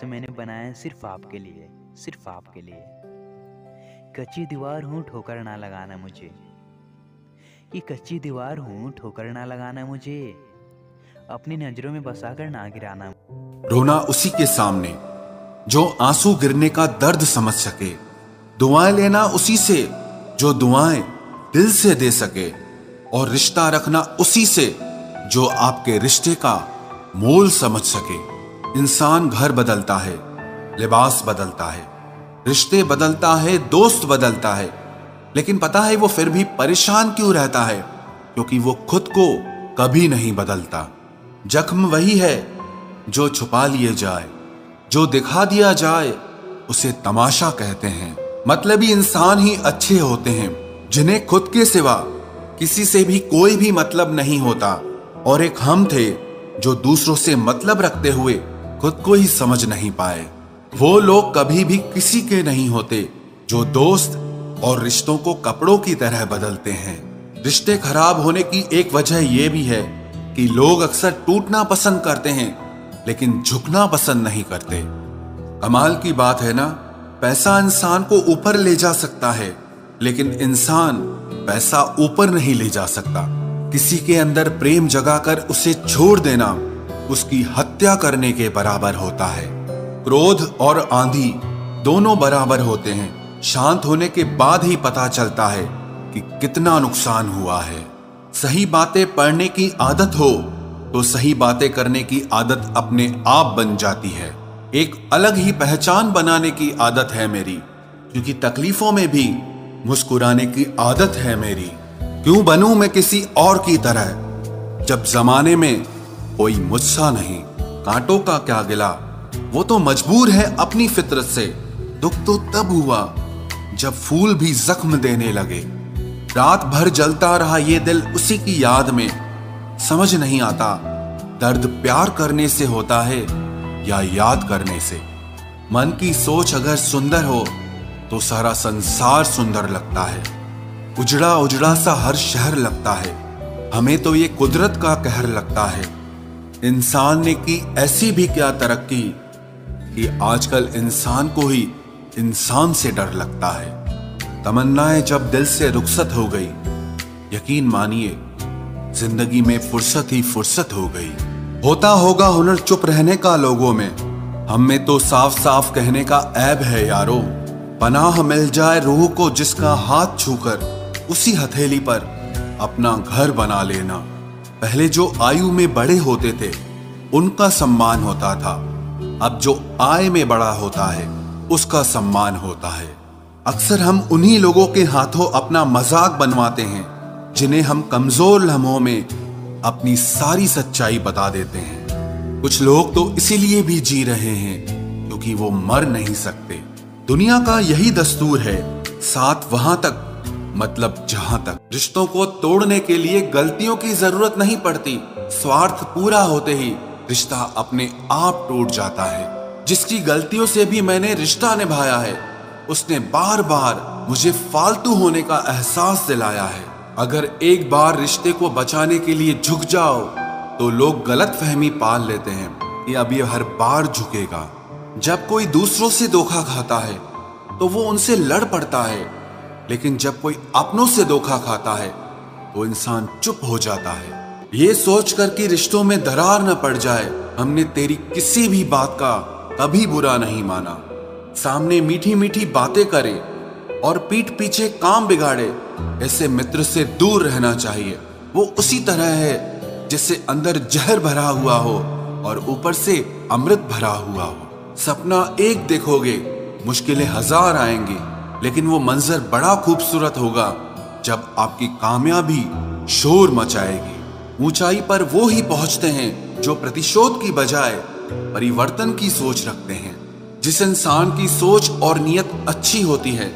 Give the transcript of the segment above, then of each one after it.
से मैंने बनाया है सिर्फ आपके लिए, सिर्फ आपके लिए। कच्ची दीवार हूँ, ठोकर ना लगाना मुझे। ये कच्ची दीवार हूँ, ठोकर ना लगाना मुझे। अपनी नजरों में बसाकर ना गिराना। रोना उसी के सामने जो आंसू गिरने का दर्द समझ सके। दुआएं लेना उसी से जो दुआएं दिल से दे सके। और रिश्ता रखना उसी से जो आपके रिश्ते का मोल समझ सके। इंसान घर बदलता है, लिबास बदलता है, रिश्ते बदलता है, दोस्त बदलता है, लेकिन पता है वो फिर भी परेशान क्यों रहता है? क्योंकि वो खुद को कभी नहीं बदलता। जख्म वही है जो छुपा लिए जाए, जो दिखा दिया जाए उसे तमाशा कहते हैं। मतलबी इंसान ही अच्छे होते हैं जिन्हें खुद के सिवा किसी से भी कोई भी मतलब नहीं होता। और एक हम थे जो दूसरों से मतलब रखते हुए खुद को ही समझ नहीं पाए। वो लोग कभी भी किसी के नहीं होते जो दोस्त और रिश्तों को कपड़ों की तरह बदलते हैं। रिश्ते खराब होने की एक वजह यह भी है कि लोग अक्सर टूटना पसंद करते हैं लेकिन झुकना पसंद नहीं करते। कमाल की बात है ना, पैसा इंसान को ऊपर ले जा सकता है लेकिन इंसान पैसा ऊपर नहीं ले जा सकता। किसी के अंदर प्रेम जगाकर उसे छोड़ देना उसकी हत्या करने के बराबर होता है। क्रोध और आंधी दोनों बराबर होते हैं। शांत होने के बाद ही पता चलता है कि कितना नुकसान हुआ है। सही बातें पढ़ने की आदत हो तो सही बातें करने की आदत अपने आप बन जाती है। एक अलग ही पहचान बनाने की आदत है मेरी, क्योंकि तकलीफों में भी मुस्कुराने की आदत है मेरी। क्यों बनूं मैं किसी और की तरह जब जमाने में कोई मुझसा नहीं। कांटों का क्या गिला, वो तो मजबूर है अपनी फितरत से। दुख तो तब हुआ जब फूल भी जख्म देने लगे। रात भर जलता रहा ये दिल उसी की याद में। समझ नहीं आता दर्द प्यार करने से होता है या याद करने से। मन की सोच अगर सुंदर हो तो सारा संसार सुंदर लगता है। उजड़ा उजड़ा सा हर शहर लगता है। हमें तो ये कुदरत का कहर लगता है। इंसान ने की ऐसी भी क्या तरक्की कि आजकल इंसान को ही इंसान से डर लगता है। तमन्नाएं जब दिल से रुखसत हो गई, यकीन मानिए जिंदगी में फुर्सत ही फुर्सत हो गई। होता होगा हुनर चुप रहने का लोगों में, हम में तो साफ साफ कहने का ऐब है यारो। पनाह मिल जाए रूह को जिसका हाथ छूकर उसी हथेली पर अपना घर बना लेना। पहले जो आयु में बड़े होते थे उनका सम्मान होता था, अब जो आय में बड़ा होता है उसका सम्मान होता है। अक्सर हम उन्हीं लोगों के हाथों अपना मजाक बनवाते हैं जिन्हें हम कमजोर लम्हों में अपनी सारी सच्चाई बता देते हैं। कुछ लोग तो इसीलिए भी जी रहे हैं क्योंकि वो मर नहीं सकते। दुनिया का यही दस्तूर है, साथ वहां तक मतलब जहां तक। रिश्तों को तोड़ने के लिए गलतियों की जरूरत नहीं पड़ती। स्वार्थ पूरा होते ही रिश्ता अपने आप टूट जाता है। जिसकी गलतियों से भी मैंने रिश्ता निभाया है उसने बार बार मुझे फालतू होने का एहसास दिलाया है। अगर एक बार रिश्ते को बचाने के लिए झुक जाओ तो लोग गलत फहमी पाल लेते हैं कि अब ये हर बार झुकेगा। जब कोई दूसरों से धोखा खाता है तो वो उनसे लड़ पड़ता है, लेकिन जब कोई अपनों से धोखा खाता है तो इंसान चुप हो जाता है। ये सोचकर कि रिश्तों में दरार न पड़ जाए, हमने तेरी किसी भी बात का कभी बुरा नहीं माना। सामने मीठी मीठी बातें करे और पीठ पीछे काम बिगाड़े, ऐसे मित्र से दूर रहना चाहिए। वो उसी तरह है जिससे अंदर जहर भरा हुआ हो और ऊपर से अमृत भरा हुआ हो। सपना एक देखोगे, मुश्किलें हजार आएंगी, लेकिन वो मंजर बड़ा खूबसूरत होगा जब आपकी कामयाबी शोर मचाएगी। ऊंचाई पर वो ही पहुंचते हैं जो प्रतिशोध की बजाय परिवर्तन की सोच रखते हैं। जिस इंसान की सोच और नियत अच्छी होती है,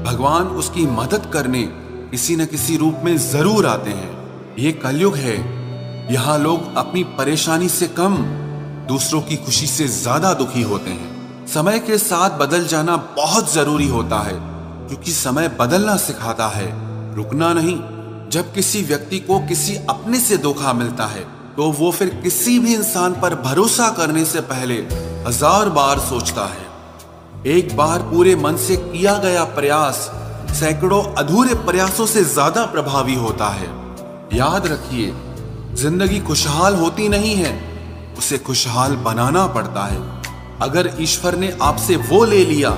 भगवान उसकी मदद करने किसी न किसी रूप में जरूर आते हैं। ये कलयुग है, यहाँ लोग अपनी परेशानी से कम दूसरों की खुशी से ज्यादा दुखी होते हैं। समय के साथ बदल जाना बहुत जरूरी होता है, क्योंकि समय बदलना सिखाता है, रुकना नहीं। जब किसी व्यक्ति को किसी अपने से धोखा मिलता है तो वो फिर किसी भी इंसान पर भरोसा करने से पहले 1000 बार सोचता है। एक बार पूरे मन से किया गया प्रयास सैकड़ों अधूरे प्रयासों से ज्यादा प्रभावी होता है। याद रखिए, जिंदगी खुशहाल होती नहीं है, उसे खुशहाल बनाना पड़ता है। अगर ईश्वर ने आपसे वो ले लिया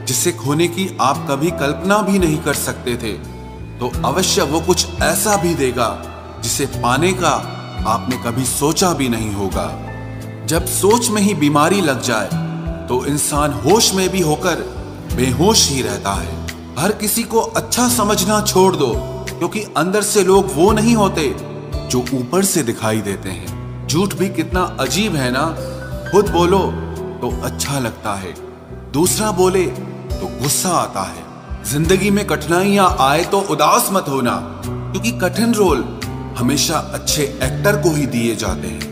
जिसे खोने की आप कभी कल्पना भी नहीं कर सकते थे, तो अवश्य वो कुछ ऐसा भी देगा जिसे पाने का आपने कभी सोचा भी नहीं होगा। जब सोच में ही बीमारी लग जाए तो इंसान होश में भी होकर बेहोश ही रहता है। हर किसी को अच्छा समझना छोड़ दो, क्योंकि अंदर से लोग वो नहीं होते जो ऊपर से दिखाई देते हैं। झूठ भी कितना अजीब है ना। खुद बोलो तो अच्छा लगता है, दूसरा बोले तो गुस्सा आता है। जिंदगी में कठिनाइयां आए तो उदास मत होना, क्योंकि कठिन रोल हमेशा अच्छे एक्टर को ही दिए जाते हैं।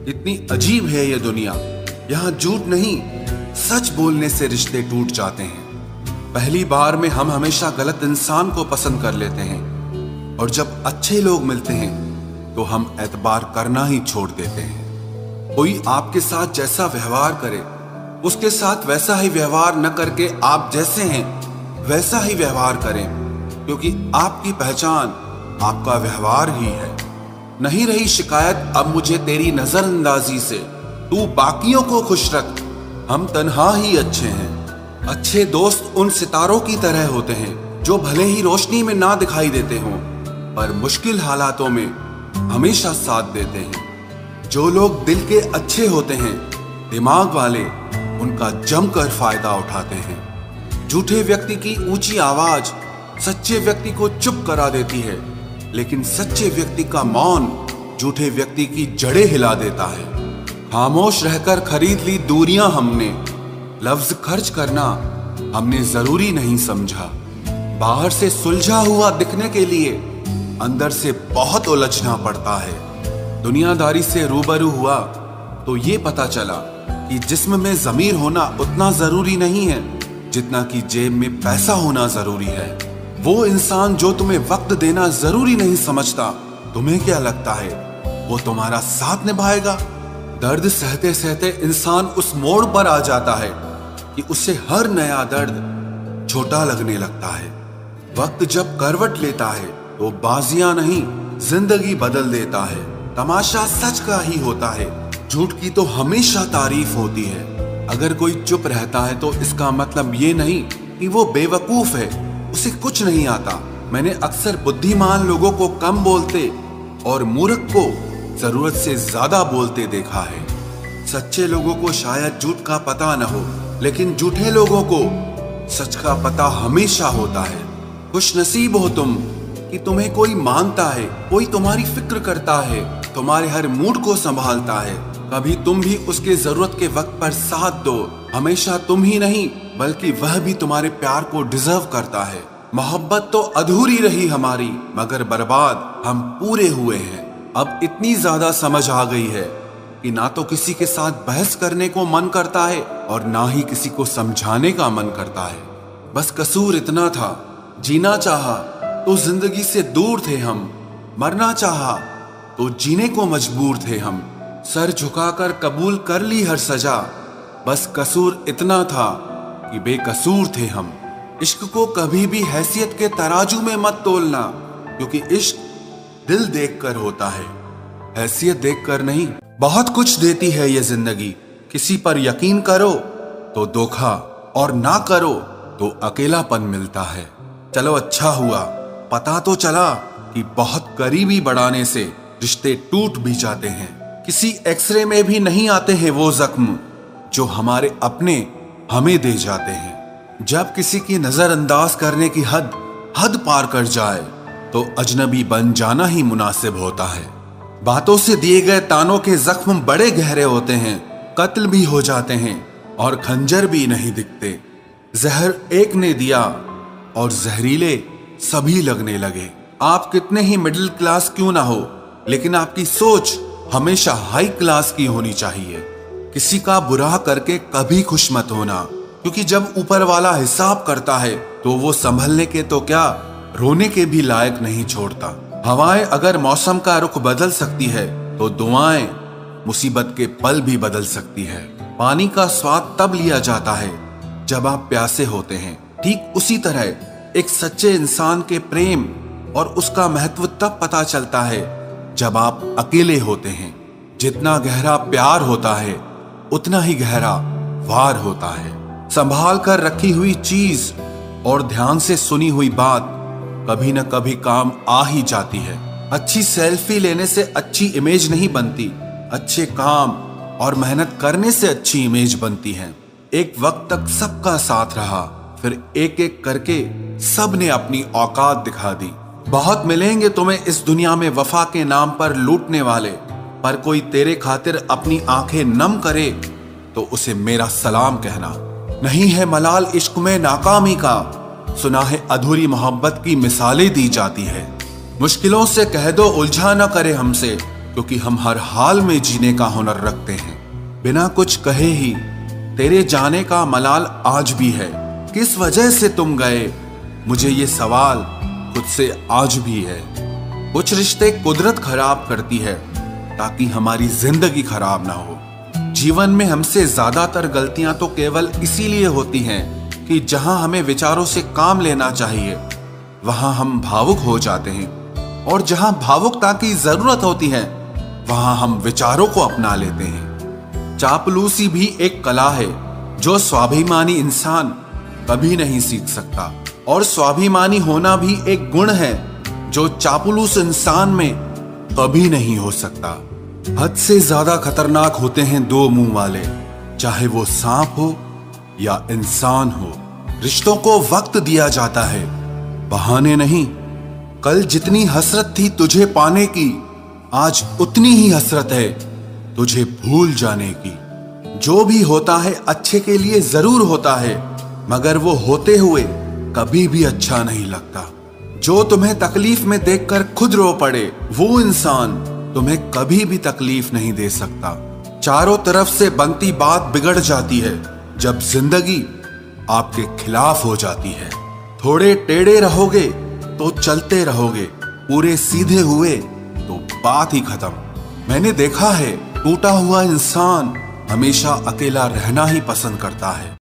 इतनी अजीब है ये दुनिया, यहाँ झूठ नहीं सच बोलने से रिश्ते टूट जाते हैं। पहली बार में हम हमेशा गलत इंसान को पसंद कर लेते हैं, और जब अच्छे लोग मिलते हैं तो हम एतबार करना ही छोड़ देते हैं। कोई आपके साथ जैसा व्यवहार करे, उसके साथ वैसा ही व्यवहार न करके आप जैसे हैं वैसा ही व्यवहार करें, क्योंकि आपकी पहचान आपका व्यवहार ही है। नहीं रही शिकायत अब मुझे तेरी नजरअंदाजी से, तू बाकियों को खुश रख, हम तन्हा ही अच्छे हैं। अच्छे दोस्त उन सितारों की तरह होते हैं जो भले ही रोशनी में ना दिखाई देते हों, पर मुश्किल हालातों में हमेशा साथ देते हैं। जो लोग दिल के अच्छे होते हैं, दिमाग वाले, उनका जमकर फायदा उठाते हैं। झूठे व्यक्ति की ऊंची आवाज सच्चे व्यक्ति को चुप करा देती है, लेकिन सच्चे व्यक्ति का मौन झूठे व्यक्ति की जड़ें हिला देता है। खामोश रहकर खरीद ली दूरियां हमने, लफ्ज खर्च करना हमने जरूरी नहीं समझा। बाहर से सुलझा हुआ दिखने के लिए अंदर से बहुत उलझना पड़ता है। दुनियादारी से रूबरू हुआ तो ये पता चला कि जिस्म में ज़मीर होना उतना जरूरी नहीं है जितना कि जेब में पैसा होना जरूरी है। वो इंसान जो तुम्हें वक्त देना जरूरी नहीं समझता, तुम्हें क्या लगता है वो तुम्हारा साथ निभाएगा? दर्द सहते सहते इंसान उस मोड़ पर आ जाता है कि उसे हर नया दर्द छोटा लगने लगता है। वक्त जब करवट लेता है तो बाजियां नहीं जिंदगी बदल देता है। तमाशा सच का ही होता है, झूठ की तो हमेशा तारीफ होती है। अगर कोई चुप रहता है तो इसका मतलब ये नहीं कि वो बेवकूफ है, उसे कुछ नहीं आता। मैंने अक्सर बुद्धिमान लोगों को कम बोलते और मूर्ख को जरूरत से ज्यादा बोलते देखा है। सच्चे लोगों को शायद झूठ का पता न हो, लेकिन झूठे लोगों को सच का पता हमेशा होता है। खुशनसीब हो तुम कि तुम्हें कोई मानता है, कोई तुम्हारी फिक्र करता है, तुम्हारे हर मूड को संभालता है। कभी तुम भी उसके जरूरत के वक्त पर साथ दो। हमेशा तुम ही नहीं बल्कि वह भी तुम्हारे प्यार को डिजर्व करता है। मोहब्बत तो अधूरी रही हमारी, मगर बर्बाद हम पूरे हुए हैं। अब इतनी ज्यादा समझ आ गई है कि ना तो किसी के साथ बहस करने को मन करता है और ना ही किसी को समझाने का मन करता है। बस कसूर इतना था, जीना चाहा तो जिंदगी से दूर थे हम, मरना चाहा तो जीने को मजबूर थे हम। सर झुकाकर कबूल कर ली हर सजा, बस कसूर इतना था कि बेकसूर थे हम। इश्क को कभी भी हैसियत के तराजू में मत तोलना, क्योंकि इश्क दिल देखकर होता है, हैसियत देखकर नहीं। बहुत कुछ देती है ये जिंदगी, किसी पर यकीन करो तो धोखा और ना करो तो अकेलापन मिलता है। चलो अच्छा हुआ पता तो चला कि बहुत करीबी बढ़ाने से रिश्ते टूट भी जाते हैं। किसी एक्सरे में भी नहीं आते हैं वो जख्म जो हमारे अपने हमें दे जाते हैं। जब किसी की नजरअंदाज करने की हद पार कर जाए तो अजनबी बन जाना ही मुनासिब होता है। बातों से दिए गए तानों के जख्म बड़े गहरे होते हैं, कत्ल भी हो जाते हैं और खंजर भी नहीं दिखते। जहर एक ने दिया और जहरीले सभी लगने लगे। आप कितने ही मिडिल क्लास क्यों ना हो, लेकिन आपकी सोच हमेशा हाई क्लास की होनी चाहिए। किसी का बुरा करके कभी खुश मत होना, क्योंकि जब ऊपर वाला हिसाब करता है तो वो संभलने के तो क्या रोने के भी लायक नहीं छोड़ता। हवाएं अगर मौसम का रुख बदल सकती है तो दुआएं मुसीबत के पल भी बदल सकती है। पानी का स्वाद तब लिया जाता है जब आप प्यासे होते हैं। ठीक उसी तरह एक सच्चे इंसान के प्रेम और उसका महत्व तब पता चलता है जब आप अकेले होते हैं। जितना गहरा प्यार होता है उतना ही गहरा वार होता है। संभाल कर रखी हुई चीज और ध्यान से सुनी हुई बात कभी न कभी काम आ ही जाती है। अच्छी सेल्फी लेने से अच्छी इमेज नहीं बनती, अच्छे काम और मेहनत करने से अच्छी इमेज बनती है। एक वक्त तक सबका साथ रहा, फिर एक एक करके सब ने अपनी औकात दिखा दी। बहुत मिलेंगे तुम्हें इस दुनिया में वफा के नाम पर लूटने वाले, पर कोई तेरे खातिर अपनी आंखें नम करे तो उसे मेरा सलाम कहना। नहीं है मलाल इश्क में नाकामी का, सुना है अधूरी मोहब्बत की मिसालें दी जाती है। मुश्किलों से कह दो उलझा न करे हमसे, क्योंकि हम हर हाल में जीने का हुनर रखते हैं। बिना कुछ कहे ही तेरे जाने का मलाल आज भी है। किस वजह से तुम गए, मुझे ये सवाल खुद से आज भी है। कुछ रिश्ते कुदरत खराब करती है ताकि हमारी जिंदगी खराब ना हो। जीवन में हमसे ज्यादातर गलतियां तो केवल इसीलिए होती हैं कि जहां हमें विचारों से काम लेना चाहिए वहां हम भावुक हो जाते हैं, और जहां भावुकता की जरूरत होती है वहां हम विचारों को अपना लेते हैं। चापलूसी भी एक कला है जो स्वाभिमानी इंसान कभी नहीं सीख सकता, और स्वाभिमानी होना भी एक गुण है जो चापलूस इंसान में कभी नहीं हो सकता। हद से ज्यादा खतरनाक होते हैं दो मुंह वाले, चाहे वो सांप हो या इंसान हो। रिश्तों को वक्त दिया जाता है, बहाने नहीं। कल जितनी हसरत थी तुझे पाने की, आज उतनी ही हसरत है तुझे भूल जाने की। जो भी होता है अच्छे के लिए जरूर होता है, मगर वो होते हुए कभी भी अच्छा नहीं लगता। जो तुम्हें तकलीफ में देखकर खुद रो पड़े, वो इंसान तुम्हें कभी भी तकलीफ नहीं दे सकता। चारों तरफ से बनती बात बिगड़ जाती है जब जिंदगी आपके खिलाफ हो जाती है। थोड़े टेढ़े रहोगे तो चलते रहोगे, पूरे सीधे हुए तो बात ही खत्म। मैंने देखा है टूटा हुआ इंसान हमेशा अकेला रहना ही पसंद करता है।